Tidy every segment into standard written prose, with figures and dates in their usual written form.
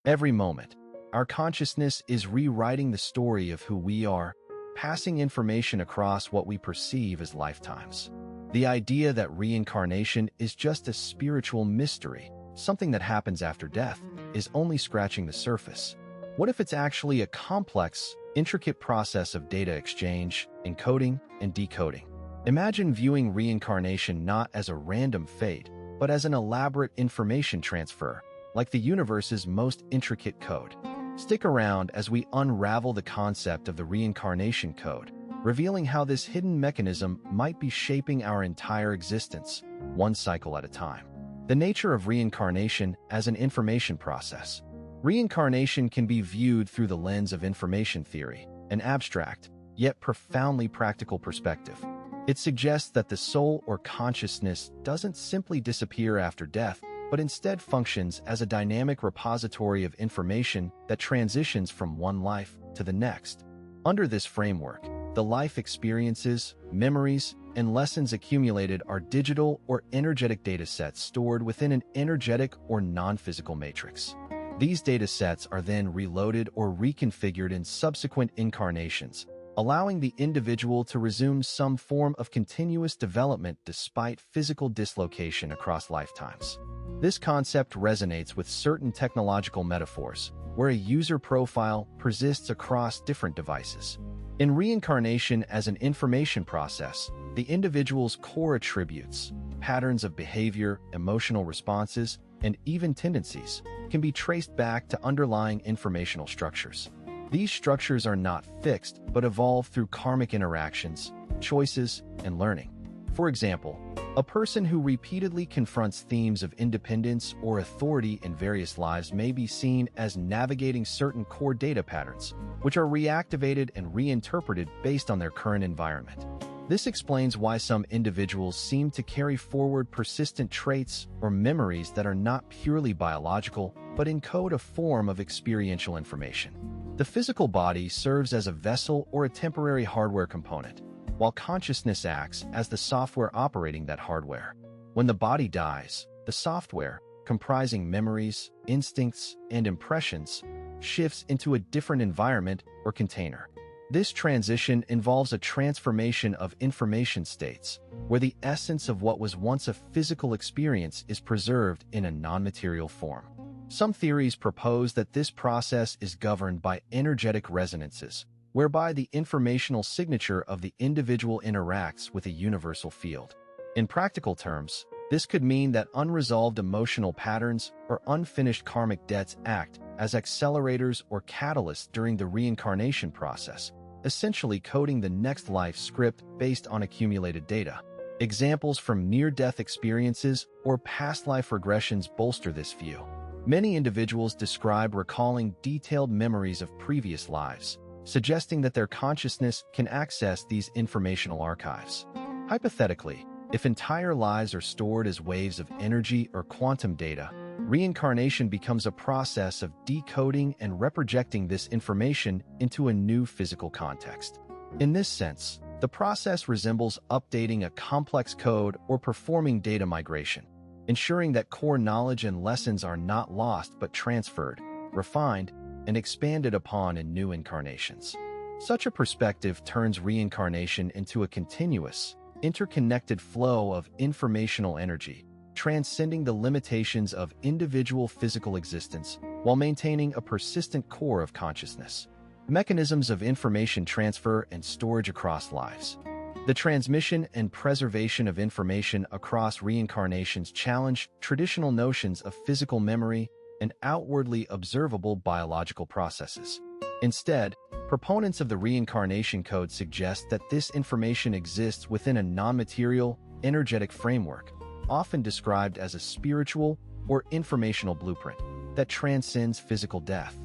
Every moment, our consciousness is rewriting the story of who we are, passing information across what we perceive as lifetimes. The idea that reincarnation is just a spiritual mystery, something that happens after death, is only scratching the surface. What if it's actually a complex, intricate process of data exchange, encoding, and decoding? Imagine viewing reincarnation not as a random fate, but as an elaborate information transfer, like the universe's most intricate code. Stick around as we unravel the concept of the Reincarnation Code, revealing how this hidden mechanism might be shaping our entire existence, one cycle at a time. The nature of reincarnation as an information process. Reincarnation can be viewed through the lens of information theory, an abstract, yet profoundly practical perspective. It suggests that the soul or consciousness doesn't simply disappear after death, but instead functions as a dynamic repository of information that transitions from one life to the next. Under this framework, the life experiences, memories, and lessons accumulated are digital or energetic datasets stored within an energetic or non-physical matrix. These datasets are then reloaded or reconfigured in subsequent incarnations, allowing the individual to resume some form of continuous development despite physical dislocation across lifetimes. This concept resonates with certain technological metaphors, where a user profile persists across different devices. In reincarnation as an information process, the individual's core attributes, patterns of behavior, emotional responses, and even tendencies can be traced back to underlying informational structures. These structures are not fixed, but evolve through karmic interactions, choices, and learning. For example, a person who repeatedly confronts themes of independence or authority in various lives may be seen as navigating certain core data patterns, which are reactivated and reinterpreted based on their current environment. This explains why some individuals seem to carry forward persistent traits or memories that are not purely biological, but encode a form of experiential information. The physical body serves as a vessel or a temporary hardware component, while consciousness acts as the software operating that hardware. When the body dies, the software, comprising memories, instincts, and impressions, shifts into a different environment or container. This transition involves a transformation of information states, where the essence of what was once a physical experience is preserved in a non-material form. Some theories propose that this process is governed by energetic resonances, whereby the informational signature of the individual interacts with a universal field. In practical terms, this could mean that unresolved emotional patterns or unfinished karmic debts act as accelerators or catalysts during the reincarnation process, essentially coding the next life script based on accumulated data. Examples from near-death experiences or past life regressions bolster this view. Many individuals describe recalling detailed memories of previous lives, suggesting that their consciousness can access these informational archives. Hypothetically, if entire lives are stored as waves of energy or quantum data, reincarnation becomes a process of decoding and reprojecting this information into a new physical context. In this sense, the process resembles updating a complex code or performing data migration, ensuring that core knowledge and lessons are not lost but transferred, refined, and expanded upon in new incarnations. Such a perspective turns reincarnation into a continuous, interconnected flow of informational energy, transcending the limitations of individual physical existence while maintaining a persistent core of consciousness. Mechanisms of information transfer and storage across lives. The transmission and preservation of information across reincarnations challenge traditional notions of physical memory and outwardly observable biological processes. Instead, proponents of the Reincarnation Code suggest that this information exists within a non-material, energetic framework, often described as a spiritual or informational blueprint, that transcends physical death.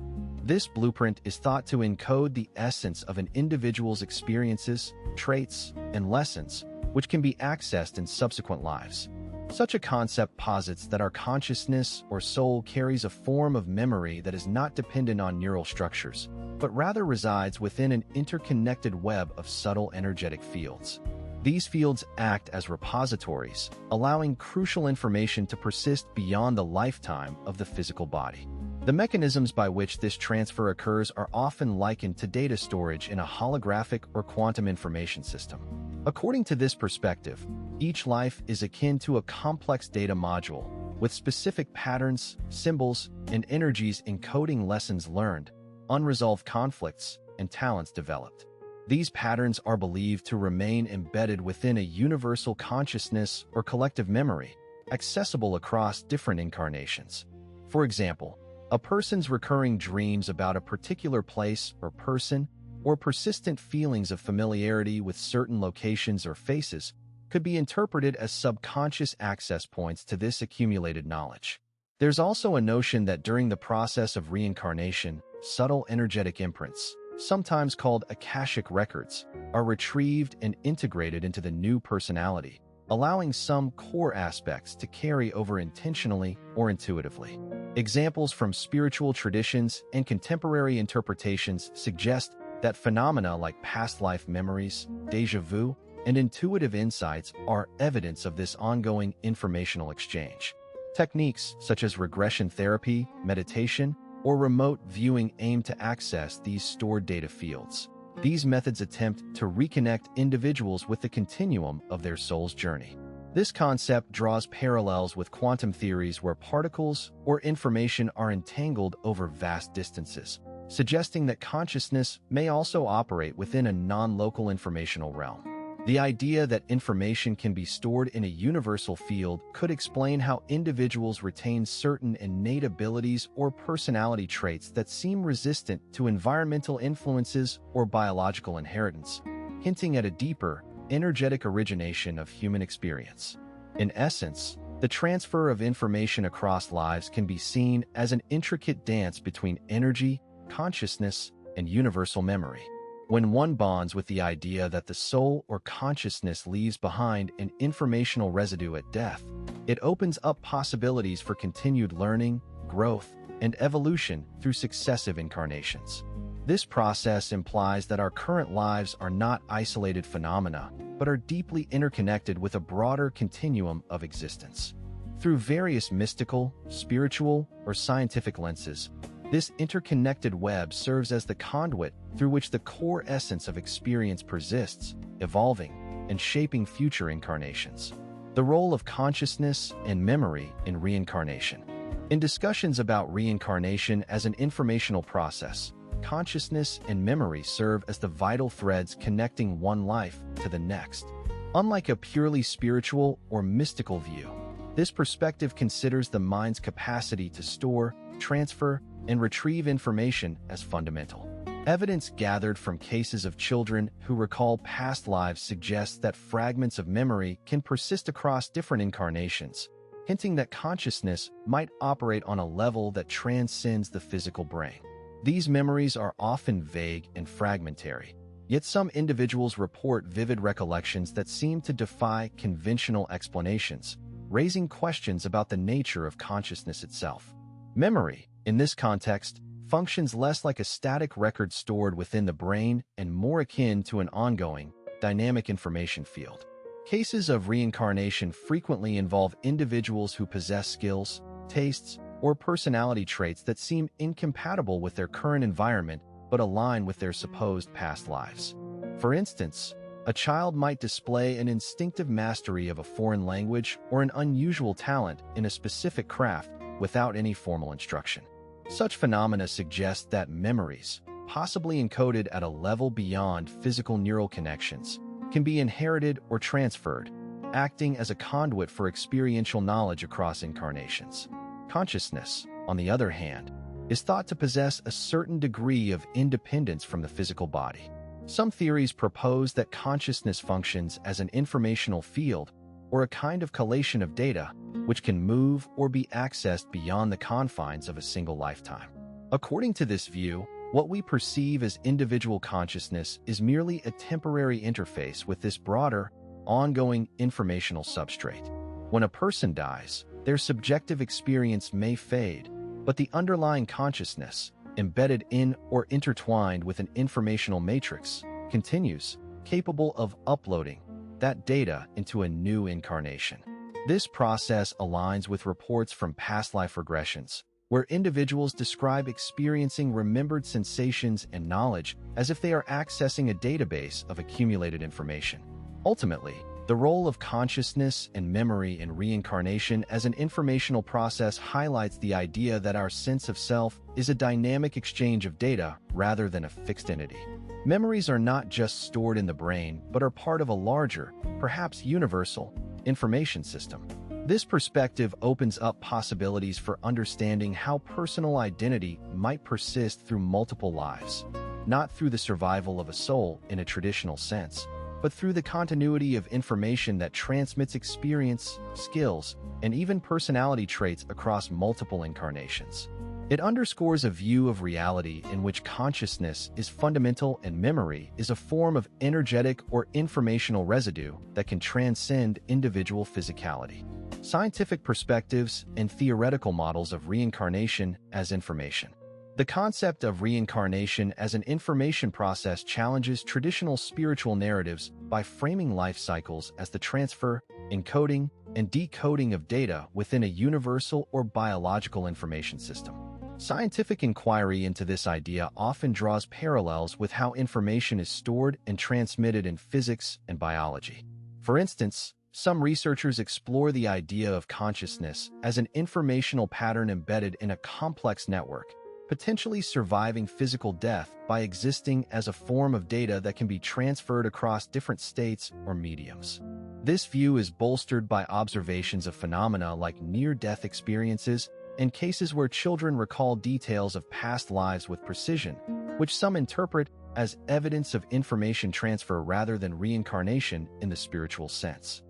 This blueprint is thought to encode the essence of an individual's experiences, traits, and lessons, which can be accessed in subsequent lives. Such a concept posits that our consciousness or soul carries a form of memory that is not dependent on neural structures, but rather resides within an interconnected web of subtle energetic fields. These fields act as repositories, allowing crucial information to persist beyond the lifetime of the physical body. The mechanisms by which this transfer occurs are often likened to data storage in a holographic or quantum information system. According to this perspective, each life is akin to a complex data module, with specific patterns, symbols, and energies encoding lessons learned, unresolved conflicts, and talents developed. These patterns are believed to remain embedded within a universal consciousness or collective memory, accessible across different incarnations. For example, a person's recurring dreams about a particular place or person, or persistent feelings of familiarity with certain locations or faces, could be interpreted as subconscious access points to this accumulated knowledge. There's also a notion that during the process of reincarnation, subtle energetic imprints, sometimes called akashic records, are retrieved and integrated into the new personality, allowing some core aspects to carry over intentionally or intuitively. Examples from spiritual traditions and contemporary interpretations suggest that phenomena like past life memories, déjà vu, and intuitive insights are evidence of this ongoing informational exchange. Techniques such as regression therapy, meditation, or remote viewing aim to access these stored data fields. These methods attempt to reconnect individuals with the continuum of their soul's journey. This concept draws parallels with quantum theories where particles or information are entangled over vast distances, suggesting that consciousness may also operate within a non-local informational realm. The idea that information can be stored in a universal field could explain how individuals retain certain innate abilities or personality traits that seem resistant to environmental influences or biological inheritance, hinting at a deeper, energetic origination of human experience. In essence, the transfer of information across lives can be seen as an intricate dance between energy, consciousness, and universal memory. When one bonds with the idea that the soul or consciousness leaves behind an informational residue at death, it opens up possibilities for continued learning, growth, and evolution through successive incarnations. This process implies that our current lives are not isolated phenomena, but are deeply interconnected with a broader continuum of existence. Through various mystical, spiritual, or scientific lenses, this interconnected web serves as the conduit through which the core essence of experience persists, evolving, and shaping future incarnations. The role of consciousness and memory in reincarnation. In discussions about reincarnation as an informational process, consciousness and memory serve as the vital threads connecting one life to the next. Unlike a purely spiritual or mystical view, this perspective considers the mind's capacity to store, transfer, and retrieve information as fundamental. Evidence gathered from cases of children who recall past lives suggests that fragments of memory can persist across different incarnations, hinting that consciousness might operate on a level that transcends the physical brain. These memories are often vague and fragmentary, yet some individuals report vivid recollections that seem to defy conventional explanations, raising questions about the nature of consciousness itself. Memory, in this context, functions less like a static record stored within the brain and more akin to an ongoing, dynamic information field. Cases of reincarnation frequently involve individuals who possess skills, tastes, or personality traits that seem incompatible with their current environment but align with their supposed past lives. For instance, a child might display an instinctive mastery of a foreign language or an unusual talent in a specific craft without any formal instruction. Such phenomena suggest that memories, possibly encoded at a level beyond physical neural connections, can be inherited or transferred, acting as a conduit for experiential knowledge across incarnations. Consciousness, on the other hand, is thought to possess a certain degree of independence from the physical body. Some theories propose that consciousness functions as an informational field or a kind of collation of data which can move or be accessed beyond the confines of a single lifetime. According to this view, what we perceive as individual consciousness is merely a temporary interface with this broader, ongoing informational substrate. When a person dies, their subjective experience may fade, but the underlying consciousness, embedded in or intertwined with an informational matrix, continues, capable of uploading that data into a new incarnation. This process aligns with reports from past life regressions, where individuals describe experiencing remembered sensations and knowledge as if they are accessing a database of accumulated information. Ultimately, the role of consciousness and memory in reincarnation as an informational process highlights the idea that our sense of self is a dynamic exchange of data rather than a fixed entity. Memories are not just stored in the brain, but are part of a larger, perhaps universal, information system. This perspective opens up possibilities for understanding how personal identity might persist through multiple lives, not through the survival of a soul in a traditional sense, but through the continuity of information that transmits experience, skills, and even personality traits across multiple incarnations. It underscores a view of reality in which consciousness is fundamental and memory is a form of energetic or informational residue that can transcend individual physicality. Scientific perspectives and theoretical models of reincarnation as information. The concept of reincarnation as an information process challenges traditional spiritual narratives by framing life cycles as the transfer, encoding, and decoding of data within a universal or biological information system. Scientific inquiry into this idea often draws parallels with how information is stored and transmitted in physics and biology. For instance, some researchers explore the idea of consciousness as an informational pattern embedded in a complex network, potentially surviving physical death by existing as a form of data that can be transferred across different states or mediums. This view is bolstered by observations of phenomena like near-death experiences and cases where children recall details of past lives with precision, which some interpret as evidence of information transfer rather than reincarnation in the spiritual sense.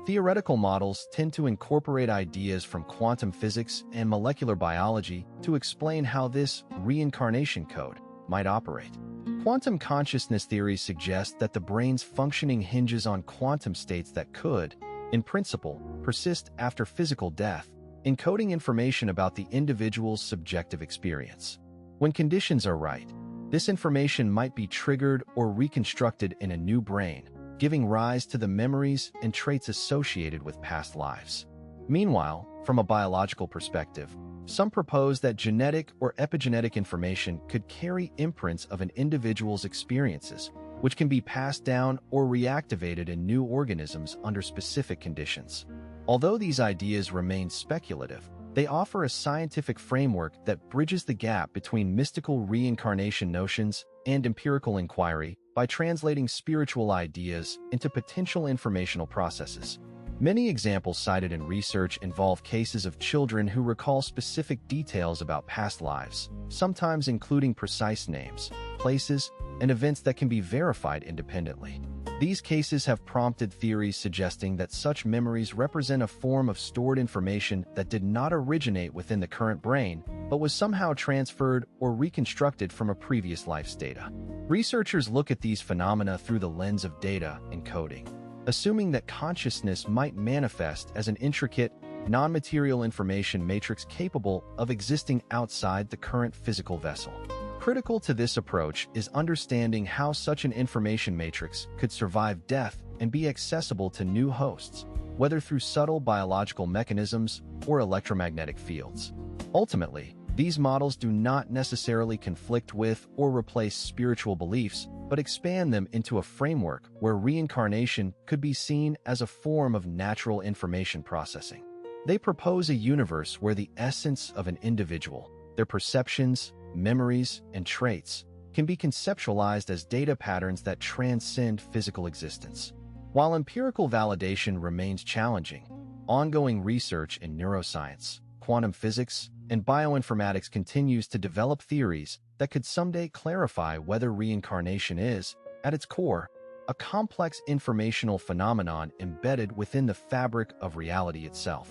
Theoretical models tend to incorporate ideas from quantum physics and molecular biology to explain how this reincarnation code might operate. Quantum consciousness theories suggest that the brain's functioning hinges on quantum states that could, in principle, persist after physical death, encoding information about the individual's subjective experience. When conditions are right, this information might be triggered or reconstructed in a new brain, giving rise to the memories and traits associated with past lives. Meanwhile, from a biological perspective, some propose that genetic or epigenetic information could carry imprints of an individual's experiences, which can be passed down or reactivated in new organisms under specific conditions. Although these ideas remain speculative, they offer a scientific framework that bridges the gap between mystical reincarnation notions and empirical inquiry by translating spiritual ideas into potential informational processes. Many examples cited in research involve cases of children who recall specific details about past lives, sometimes including precise names, places, and events that can be verified independently. These cases have prompted theories suggesting that such memories represent a form of stored information that did not originate within the current brain, but was somehow transferred or reconstructed from a previous life's data. Researchers look at these phenomena through the lens of data encoding, assuming that consciousness might manifest as an intricate, non-material information matrix capable of existing outside the current physical vessel. Critical to this approach is understanding how such an information matrix could survive death and be accessible to new hosts, whether through subtle biological mechanisms or electromagnetic fields. Ultimately, these models do not necessarily conflict with or replace spiritual beliefs, but expand them into a framework where reincarnation could be seen as a form of natural information processing. They propose a universe where the essence of an individual, their perceptions, memories, and traits, can be conceptualized as data patterns that transcend physical existence. While empirical validation remains challenging, ongoing research in neuroscience, quantum physics, and bioinformatics continues to develop theories that could someday clarify whether reincarnation is, at its core, a complex informational phenomenon embedded within the fabric of reality itself.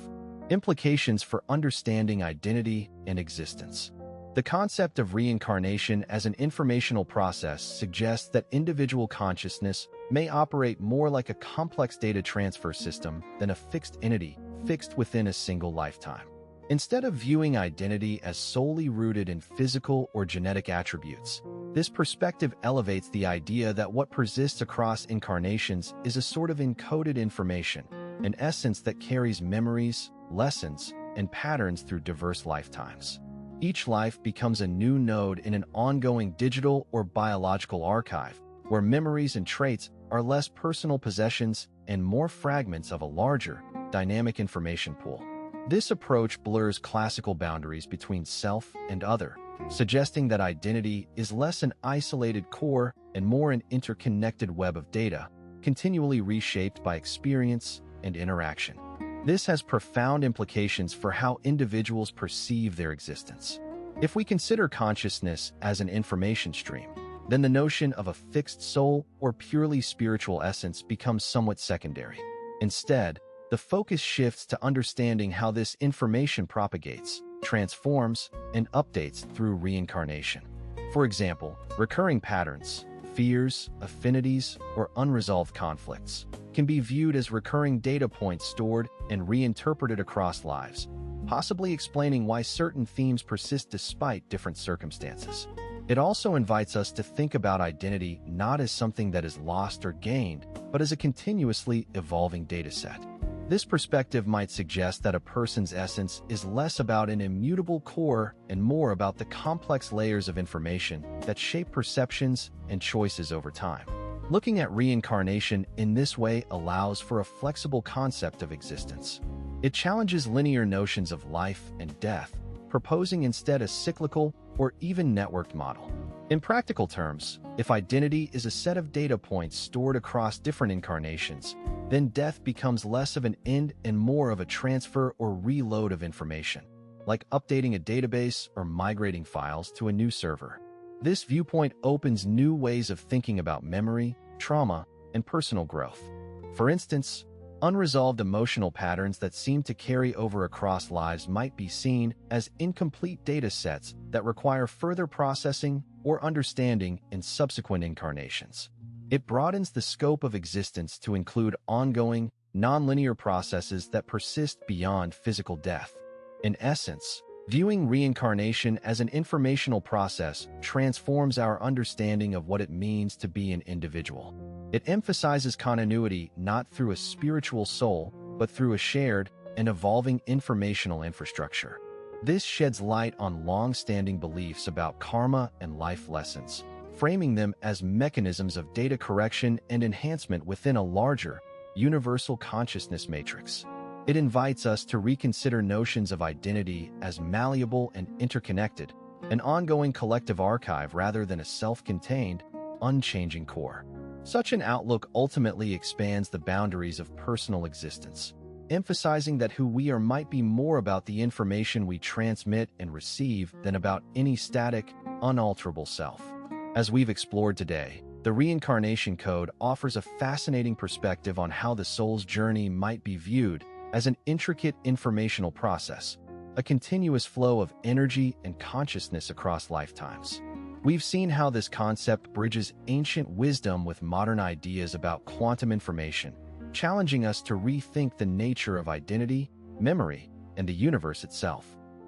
Implications for understanding identity and existence. The concept of reincarnation as an informational process suggests that individual consciousness may operate more like a complex data transfer system than a fixed entity fixed within a single lifetime. Instead of viewing identity as solely rooted in physical or genetic attributes, this perspective elevates the idea that what persists across incarnations is a sort of encoded information, an essence that carries memories, lessons, and patterns through diverse lifetimes. Each life becomes a new node in an ongoing digital or biological archive, where memories and traits are less personal possessions and more fragments of a larger, dynamic information pool. This approach blurs classical boundaries between self and other, suggesting that identity is less an isolated core and more an interconnected web of data, continually reshaped by experience and interaction. This has profound implications for how individuals perceive their existence. If we consider consciousness as an information stream, then the notion of a fixed soul or purely spiritual essence becomes somewhat secondary. Instead, the focus shifts to understanding how this information propagates, transforms, and updates through reincarnation. For example, recurring patterns, fears, affinities, or unresolved conflicts can be viewed as recurring data points stored and reinterpreted across lives, possibly explaining why certain themes persist despite different circumstances. It also invites us to think about identity not as something that is lost or gained, but as a continuously evolving dataset. This perspective might suggest that a person's essence is less about an immutable core and more about the complex layers of information that shape perceptions and choices over time. Looking at reincarnation in this way allows for a flexible concept of existence. It challenges linear notions of life and death, proposing instead a cyclical or even networked model. In practical terms, if identity is a set of data points stored across different incarnations, then death becomes less of an end and more of a transfer or reload of information, like updating a database or migrating files to a new server. This viewpoint opens new ways of thinking about memory, trauma, and personal growth. For instance, unresolved emotional patterns that seem to carry over across lives might be seen as incomplete data sets that require further processing or understanding in subsequent incarnations. It broadens the scope of existence to include ongoing, nonlinear processes that persist beyond physical death. In essence, viewing reincarnation as an informational process transforms our understanding of what it means to be an individual. It emphasizes continuity not through a spiritual soul, but through a shared and evolving informational infrastructure. This sheds light on long-standing beliefs about karma and life lessons, framing them as mechanisms of data correction and enhancement within a larger, universal consciousness matrix. It invites us to reconsider notions of identity as malleable and interconnected, an ongoing collective archive rather than a self-contained, unchanging core. Such an outlook ultimately expands the boundaries of personal existence, emphasizing that who we are might be more about the information we transmit and receive than about any static, unalterable self. As we've explored today, the Reincarnation Code offers a fascinating perspective on how the soul's journey might be viewed as an intricate informational process, a continuous flow of energy and consciousness across lifetimes. We've seen how this concept bridges ancient wisdom with modern ideas about quantum information, challenging us to rethink the nature of identity, memory, and the universe itself.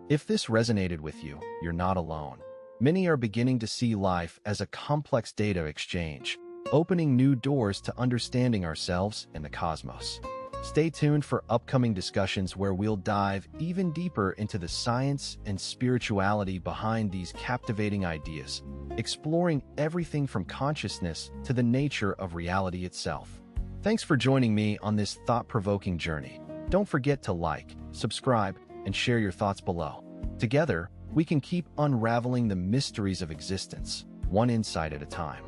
If this resonated with you, you're not alone. Many are beginning to see life as a complex data exchange, opening new doors to understanding ourselves and the cosmos. Stay tuned for upcoming discussions where we'll dive even deeper into the science and spirituality behind these captivating ideas, exploring everything from consciousness to the nature of reality itself. Thanks for joining me on this thought-provoking journey. Don't forget to like, subscribe, and share your thoughts below. Together, we can keep unraveling the mysteries of existence, one insight at a time.